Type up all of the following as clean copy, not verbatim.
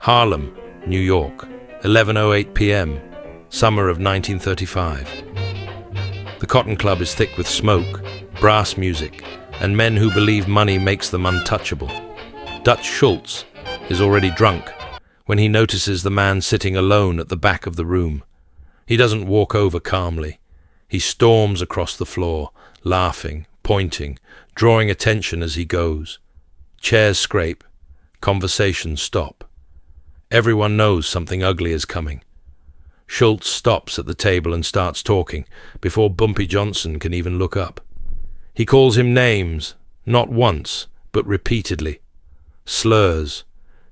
Harlem, New York, 11:08 p.m., summer of 1935. The Cotton Club is thick with smoke, brass music, and men who believe money makes them untouchable. Dutch Schultz is already drunk when he notices the man sitting alone at the back of the room. He doesn't walk over calmly. He storms across the floor, laughing, pointing, drawing attention as he goes. Chairs scrape. Conversations stop. Everyone knows something ugly is coming. Schultz stops at the table and starts talking before Bumpy Johnson can even look up. He calls him names, not once, but repeatedly. Slurs,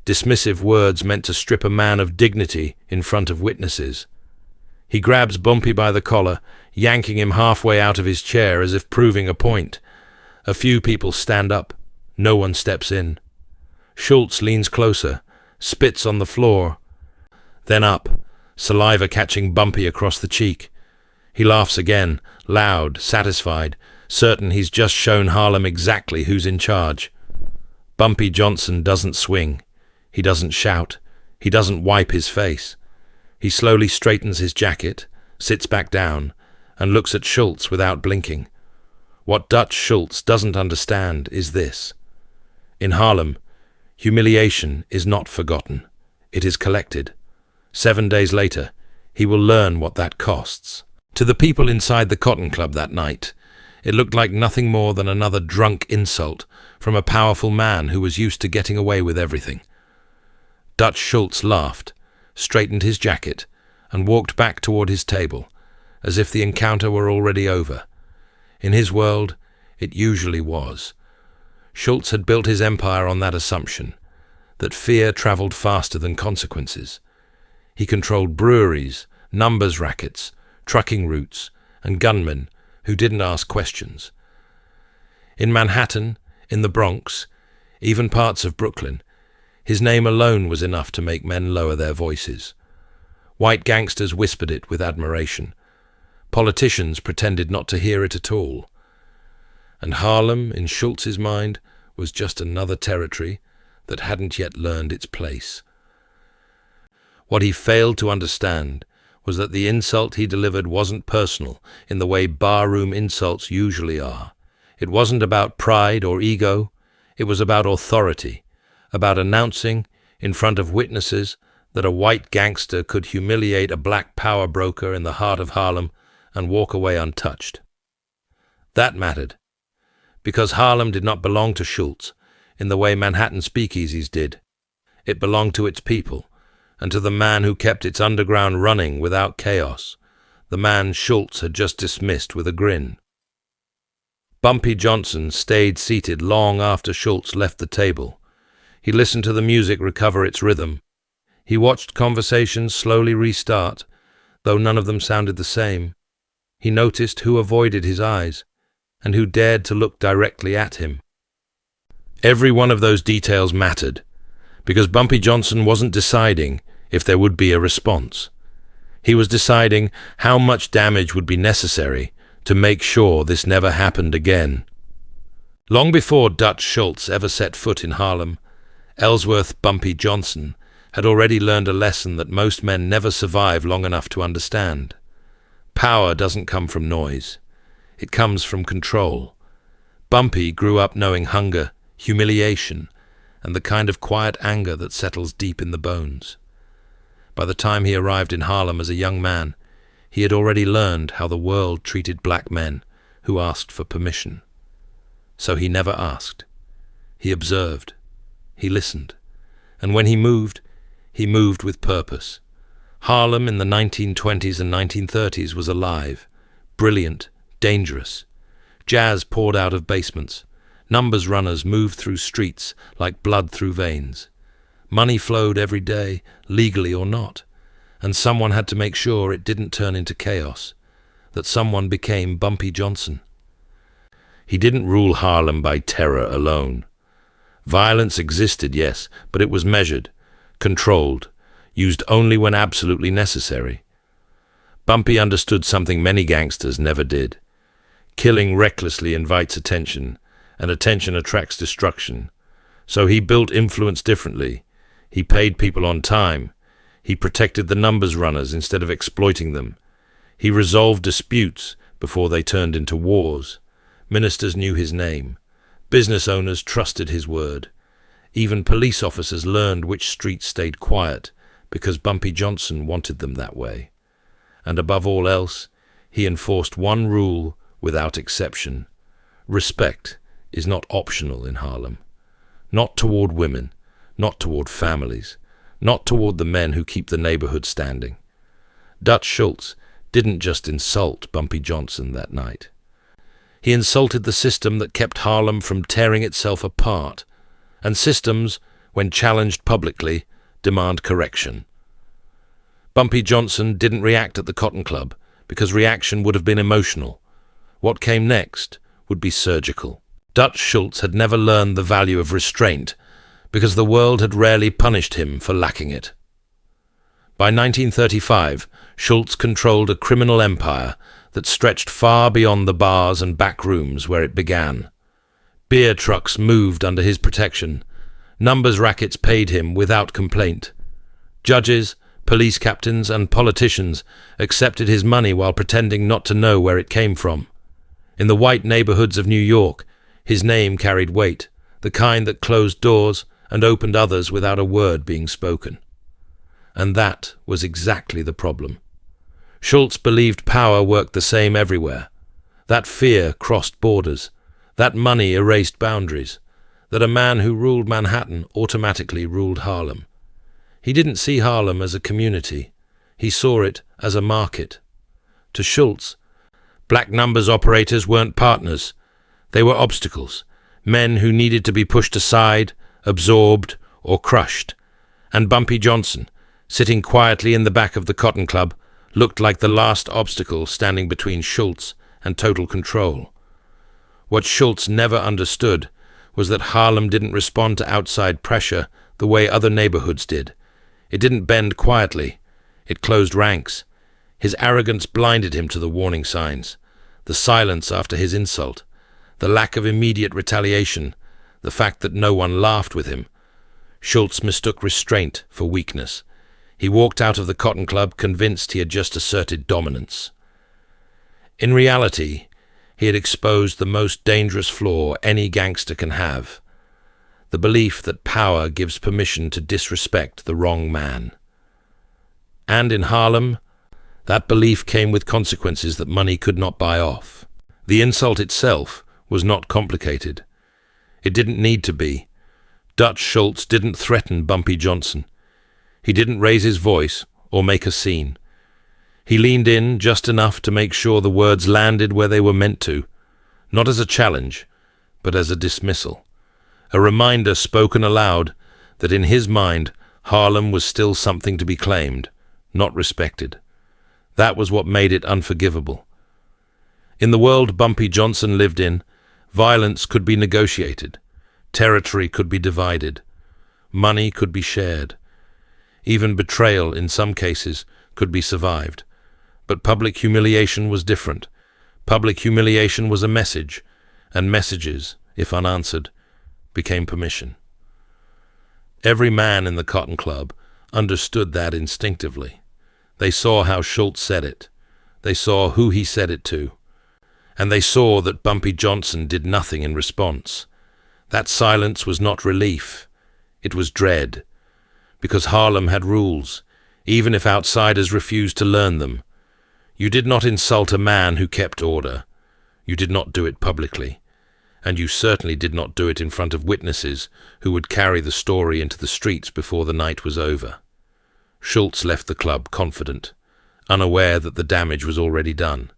dismissive words meant to strip a man of dignity in front of witnesses. He grabs Bumpy by the collar, yanking him halfway out of his chair as if proving a point. A few people stand up. No one steps in. Schultz leans closer, spits on the floor, then up, saliva catching Bumpy across the cheek. He laughs again, loud, satisfied, certain he's just shown Harlem exactly who's in charge. Bumpy Johnson doesn't swing. He doesn't shout. He doesn't wipe his face. He slowly straightens his jacket, sits back down, and looks at Schultz without blinking. What Dutch Schultz doesn't understand is this. In Harlem, humiliation is not forgotten. It is collected. 7 days later, he will learn what that costs. To the people inside the Cotton Club that night, it looked like nothing more than another drunk insult from a powerful man who was used to getting away with everything. Dutch Schultz laughed, straightened his jacket, and walked back toward his table, as if the encounter were already over. In his world, it usually was. Schultz had built his empire on that assumption, that fear traveled faster than consequences. He controlled breweries, numbers rackets, trucking routes, and gunmen who didn't ask questions. In Manhattan, in the Bronx, even parts of Brooklyn, his name alone was enough to make men lower their voices. White gangsters whispered it with admiration. Politicians pretended not to hear it at all. And Harlem, in Schultz's mind, was just another territory that hadn't yet learned its place. What he failed to understand was that the insult he delivered wasn't personal in the way barroom insults usually are. It wasn't about pride or ego. It was about authority, about announcing, in front of witnesses, that a white gangster could humiliate a black power broker in the heart of Harlem and walk away untouched. That mattered, because Harlem did not belong to Schultz in the way Manhattan speakeasies did. It belonged to its people, and to the man who kept its underground running without chaos, the man Schultz had just dismissed with a grin. Bumpy Johnson stayed seated long after Schultz left the table. He listened to the music recover its rhythm. He watched conversations slowly restart, though none of them sounded the same. He noticed who avoided his eyes, and who dared to look directly at him. Every one of those details mattered, because Bumpy Johnson wasn't deciding if there would be a response. He was deciding how much damage would be necessary to make sure this never happened again. Long before Dutch Schultz ever set foot in Harlem, Ellsworth Bumpy Johnson had already learned a lesson that most men never survive long enough to understand. Power doesn't come from noise. It comes from control. Bumpy grew up knowing hunger, humiliation, and the kind of quiet anger that settles deep in the bones. By the time he arrived in Harlem as a young man, he had already learned how the world treated black men who asked for permission. So he never asked. He observed. He listened. And when he moved with purpose. Harlem in the 1920s and 1930s was alive, brilliant, dangerous. Jazz poured out of basements. Numbers runners moved through streets like blood through veins. Money flowed every day, legally or not, and someone had to make sure it didn't turn into chaos, that someone became Bumpy Johnson. He didn't rule Harlem by terror alone. Violence existed, yes, but it was measured, controlled, used only when absolutely necessary. Bumpy understood something many gangsters never did. Killing recklessly invites attention, and attention attracts destruction. So he built influence differently. He paid people on time. He protected the numbers runners instead of exploiting them. He resolved disputes before they turned into wars. Ministers knew his name. Business owners trusted his word. Even police officers learned which streets stayed quiet because Bumpy Johnson wanted them that way. And above all else, he enforced one rule without exception. Respect is not optional in Harlem. Not toward women, not toward families, not toward the men who keep the neighborhood standing. Dutch Schultz didn't just insult Bumpy Johnson that night. He insulted the system that kept Harlem from tearing itself apart, and systems, when challenged publicly, demand correction. Bumpy Johnson didn't react at the Cotton Club because reaction would have been emotional. What came next would be surgical. Dutch Schultz had never learned the value of restraint because the world had rarely punished him for lacking it. By 1935, Schultz controlled a criminal empire that stretched far beyond the bars and back rooms where it began. Beer trucks moved under his protection. Numbers rackets paid him without complaint. Judges, police captains, and politicians accepted his money while pretending not to know where it came from. In the white neighborhoods of New York, his name carried weight, the kind that closed doors and opened others without a word being spoken. And that was exactly the problem. Schultz believed power worked the same everywhere. That fear crossed borders. That money erased boundaries. That a man who ruled Manhattan automatically ruled Harlem. He didn't see Harlem as a community. He saw it as a market. To Schultz, black numbers operators weren't partners. They were obstacles, men who needed to be pushed aside, absorbed, or crushed. And Bumpy Johnson, sitting quietly in the back of the Cotton Club, looked like the last obstacle standing between Schultz and total control. What Schultz never understood was that Harlem didn't respond to outside pressure the way other neighborhoods did. It didn't bend quietly. It closed ranks. His arrogance blinded him to the warning signs, the silence after his insult, the lack of immediate retaliation, the fact that no one laughed with him. Schultz mistook restraint for weakness. He walked out of the Cotton Club convinced he had just asserted dominance. In reality, he had exposed the most dangerous flaw any gangster can have, the belief that power gives permission to disrespect the wrong man. And in Harlem, that belief came with consequences that money could not buy off. The insult itself was not complicated. It didn't need to be. Dutch Schultz didn't threaten Bumpy Johnson. He didn't raise his voice or make a scene. He leaned in just enough to make sure the words landed where they were meant to, not as a challenge, but as a dismissal. A reminder spoken aloud that in his mind, Harlem was still something to be claimed, not respected. That was what made it unforgivable. In the world Bumpy Johnson lived in, violence could be negotiated, territory could be divided, money could be shared. Even betrayal, in some cases, could be survived. But public humiliation was different. Public humiliation was a message, and messages, if unanswered, became permission. Every man in the Cotton Club understood that instinctively. They saw how Schultz said it. They saw who he said it to. And they saw that Bumpy Johnson did nothing in response. That silence was not relief. It was dread. Because Harlem had rules, even if outsiders refused to learn them. You did not insult a man who kept order. You did not do it publicly. And you certainly did not do it in front of witnesses who would carry the story into the streets before the night was over. Schultz left the club confident, unaware that the damage was already done.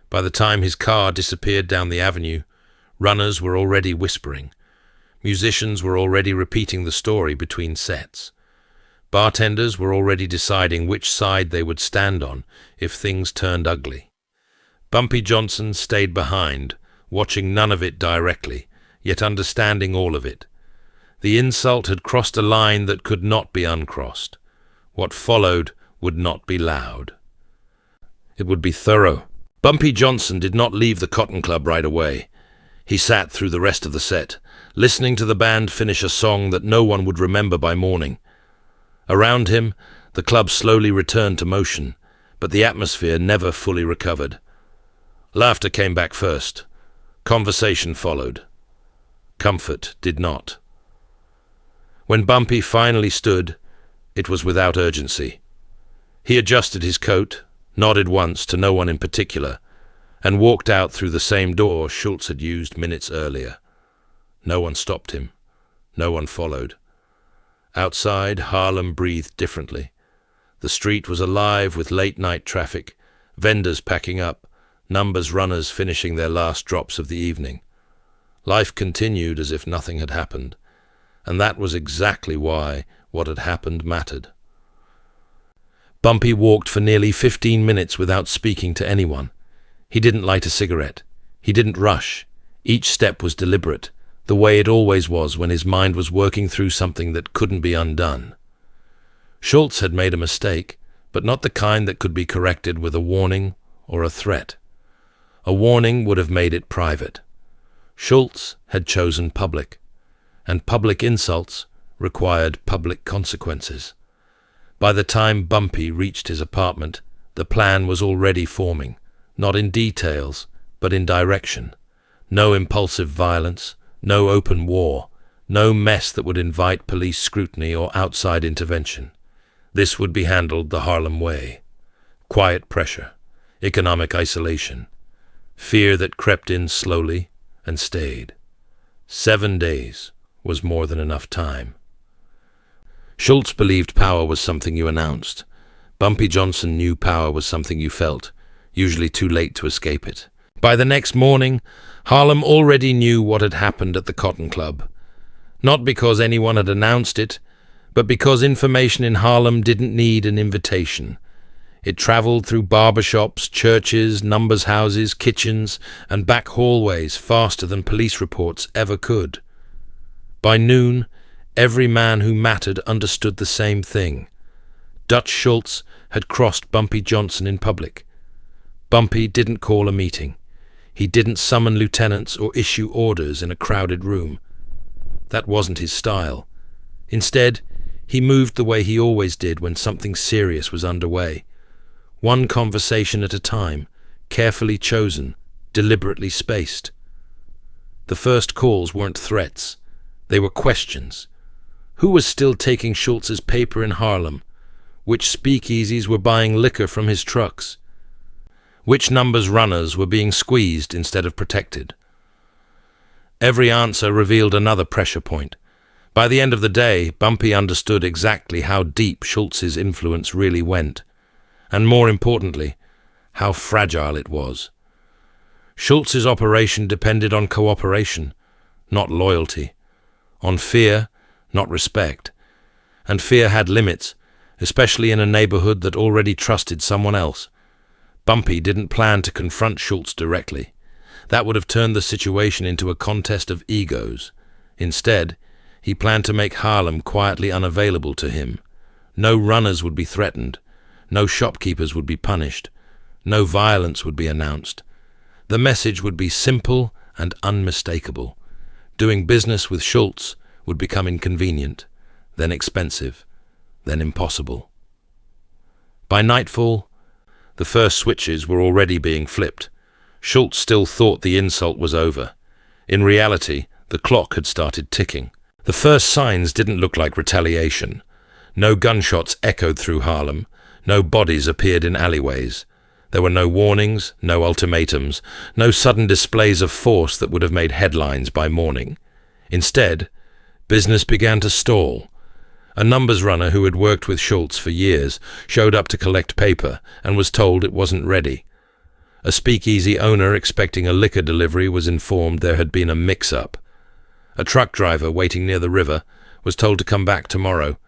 By the time his car disappeared down the avenue, runners were already whispering. Musicians were already repeating the story between sets. Bartenders were already deciding which side they would stand on if things turned ugly. Bumpy Johnson stayed behind, watching none of it directly, yet understanding all of it. The insult had crossed a line that could not be uncrossed. What followed would not be loud. It would be thorough. Bumpy Johnson did not leave the Cotton Club right away. He sat through the rest of the set, listening to the band finish a song that no one would remember by morning. Around him, the club slowly returned to motion, but the atmosphere never fully recovered. Laughter came back first. Conversation followed. Comfort did not. When Bumpy finally stood, it was without urgency. He adjusted his coat, nodded once to no one in particular, and walked out through the same door Schultz had used minutes earlier. No one stopped him. No one followed. Outside, Harlem breathed differently. The street was alive with late-night traffic, vendors packing up, numbers runners finishing their last drops of the evening. Life continued as if nothing had happened, and that was exactly why what had happened mattered. Bumpy walked for nearly 15 minutes without speaking to anyone. He didn't light a cigarette. He didn't rush. Each step was deliberate, the way it always was when his mind was working through something that couldn't be undone. Schultz had made a mistake, but not the kind that could be corrected with a warning or a threat. A warning would have made it private. Schultz had chosen public, and public insults required public consequences. By the time Bumpy reached his apartment, the plan was already forming, not in details, but in direction. No impulsive violence, no open war, no mess that would invite police scrutiny or outside intervention. This would be handled the Harlem way. Quiet pressure, economic isolation, fear that crept in slowly and stayed. 7 days was more than enough time. Schultz believed power was something you announced. Bumpy Johnson knew power was something you felt, usually too late to escape it. By the next morning, Harlem already knew what had happened at the Cotton Club. Not because anyone had announced it, but because information in Harlem didn't need an invitation. It traveled through barbershops, churches, numbers houses, kitchens, and back hallways faster than police reports ever could. By noon, every man who mattered understood the same thing. Dutch Schultz had crossed Bumpy Johnson in public. Bumpy didn't call a meeting. He didn't summon lieutenants or issue orders in a crowded room. That wasn't his style. Instead, he moved the way he always did when something serious was underway. One conversation at a time, carefully chosen, deliberately spaced. The first calls weren't threats. They were questions. Who was still taking Schultz's paper in Harlem? Which speakeasies were buying liquor from his trucks? Which numbers runners were being squeezed instead of protected? Every answer revealed another pressure point. By the end of the day, Bumpy understood exactly how deep Schultz's influence really went, and more importantly, how fragile it was. Schultz's operation depended on cooperation, not loyalty, on fear, not respect, and fear had limits, especially in a neighborhood that already trusted someone else. Bumpy didn't plan to confront Schultz directly. That would have turned the situation into a contest of egos. Instead, he planned to make Harlem quietly unavailable to him. No runners would be threatened. No shopkeepers would be punished. No violence would be announced. The message would be simple and unmistakable. Doing business with Schultz would become inconvenient, then expensive, then impossible. By nightfall, the first switches were already being flipped. Schultz still thought the insult was over. In reality, the clock had started ticking. The first signs didn't look like retaliation. No gunshots echoed through Harlem. No bodies appeared in alleyways. There were no warnings, no ultimatums, no sudden displays of force that would have made headlines by morning. Instead, business began to stall. A numbers runner who had worked with Schultz for years showed up to collect paper and was told it wasn't ready. A speakeasy owner expecting a liquor delivery was informed there had been a mix-up. A truck driver waiting near the river was told to come back tomorrow.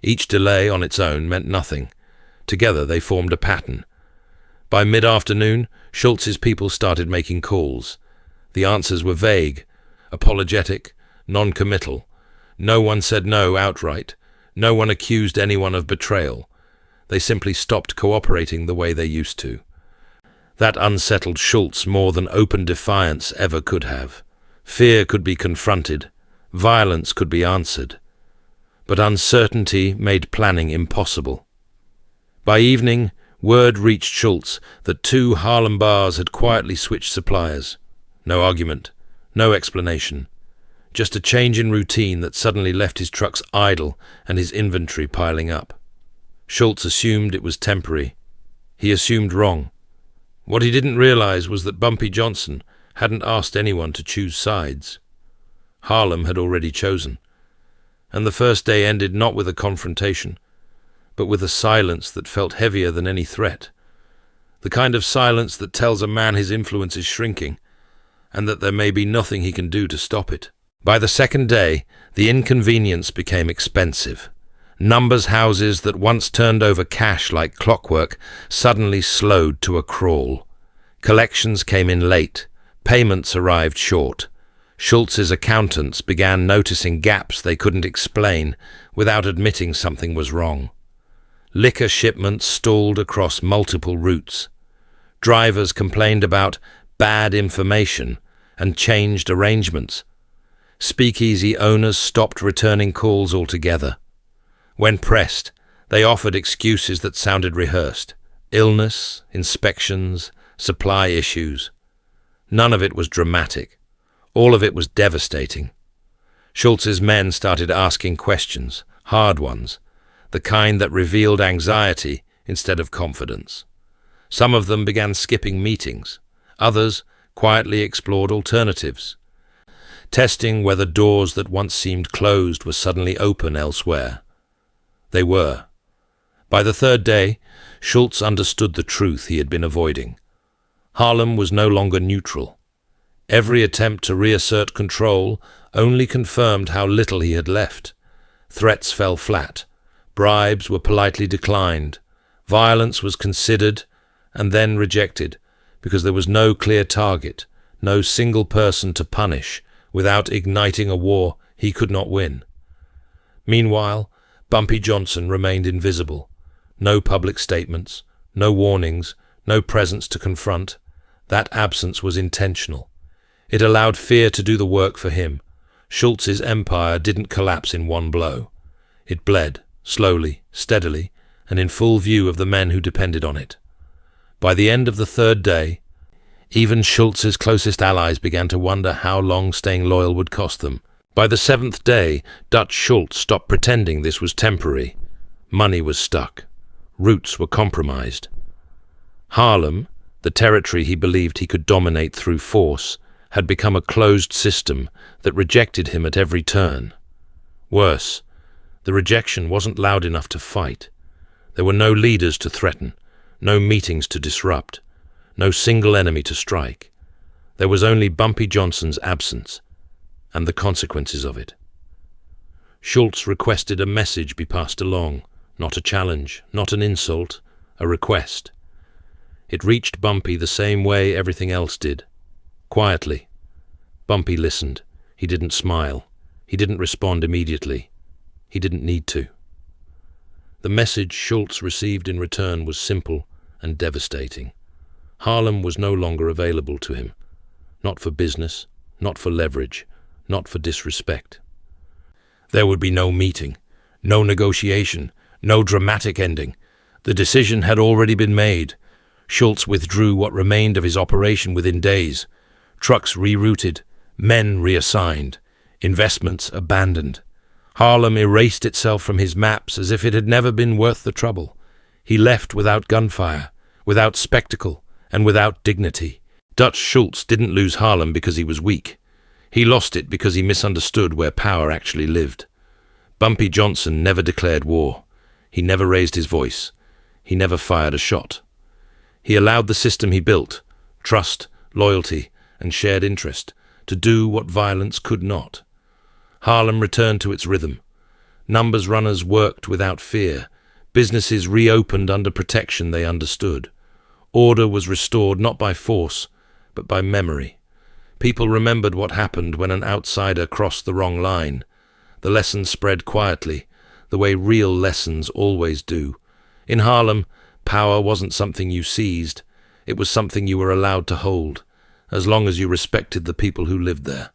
Each delay on its own meant nothing. Together they formed a pattern. By mid-afternoon, Schultz's people started making calls. The answers were vague, apologetic, non-committal. No one said no outright. No one accused anyone of betrayal. They simply stopped cooperating the way they used to. That unsettled Schultz more than open defiance ever could have. Fear could be confronted. Violence could be answered. but uncertainty made planning impossible. By evening, word reached Schultz that 2 Harlem bars had quietly switched suppliers. No argument, no explanation, just a change in routine that suddenly left his trucks idle and his inventory piling up. Schultz assumed it was temporary. He assumed wrong. What he didn't realize was that Bumpy Johnson hadn't asked anyone to choose sides. Harlem had already chosen, and the first day ended not with a confrontation, but with a silence that felt heavier than any threat, the kind of silence that tells a man his influence is shrinking, and that there may be nothing he can do to stop it. By the second day, the inconvenience became expensive. Numbers houses that once turned over cash like clockwork suddenly slowed to a crawl. Collections came in late. Payments arrived short. Schultz's accountants began noticing gaps they couldn't explain without admitting something was wrong. Liquor shipments stalled across multiple routes. Drivers complained about bad information and changed arrangements. Speakeasy owners stopped returning calls altogether. When pressed, they offered excuses that sounded rehearsed. Illness, inspections, supply issues. None of it was dramatic. All of it was devastating. Schultz's men started asking questions, hard ones, the kind that revealed anxiety instead of confidence. Some of them began skipping meetings. Others quietly explored alternatives, testing whether doors that once seemed closed were suddenly open elsewhere. They were. By the third day, Schultz understood the truth he had been avoiding. Harlem was no longer neutral. Every attempt to reassert control only confirmed how little he had left. Threats fell flat. Bribes were politely declined. Violence was considered and then rejected because there was no clear target, no single person to punish without igniting a war he could not win. Meanwhile, Bumpy Johnson remained invisible. No public statements, no warnings, no presence to confront. That absence was intentional. It allowed fear to do the work for him. Schultz's empire didn't collapse in one blow. It bled, slowly, steadily, and in full view of the men who depended on it. By the end of the third day, even Schultz's closest allies began to wonder how long staying loyal would cost them. By the 7th day, Dutch Schultz stopped pretending this was temporary. Money was stuck. Routes were compromised. Harlem, the territory he believed he could dominate through force, had become a closed system that rejected him at every turn. Worse, the rejection wasn't loud enough to fight. There were no leaders to threaten, no meetings to disrupt, no single enemy to strike. There was only Bumpy Johnson's absence, and the consequences of it. Schultz requested a message be passed along, not a challenge, not an insult, a request. It reached Bumpy the same way everything else did, quietly. Bumpy listened. He didn't smile. He didn't respond immediately. He didn't need to. The message Schultz received in return was simple and devastating. Harlem was no longer available to him, not for business, not for leverage, not for disrespect. There would be no meeting, no negotiation, no dramatic ending. The decision had already been made. Schultz withdrew what remained of his operation within days. Trucks rerouted, men reassigned, investments abandoned. Harlem erased itself from his maps as if it had never been worth the trouble. He left without gunfire, without spectacle, and without dignity. Dutch Schultz didn't lose Harlem because he was weak. He lost it because he misunderstood where power actually lived. Bumpy Johnson never declared war. He never raised his voice. He never fired a shot. He allowed the system he built, trust, loyalty, and shared interest, to do what violence could not. Harlem returned to its rhythm. Numbers runners worked without fear. Businesses reopened under protection they understood. Order was restored not by force, but by memory. People remembered what happened when an outsider crossed the wrong line. The lesson spread quietly, the way real lessons always do. In Harlem, power wasn't something you seized. It was something you were allowed to hold, as long as you respected the people who lived there.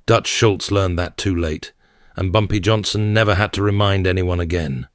Dutch Schultz learned that too late, and Bumpy Johnson never had to remind anyone again.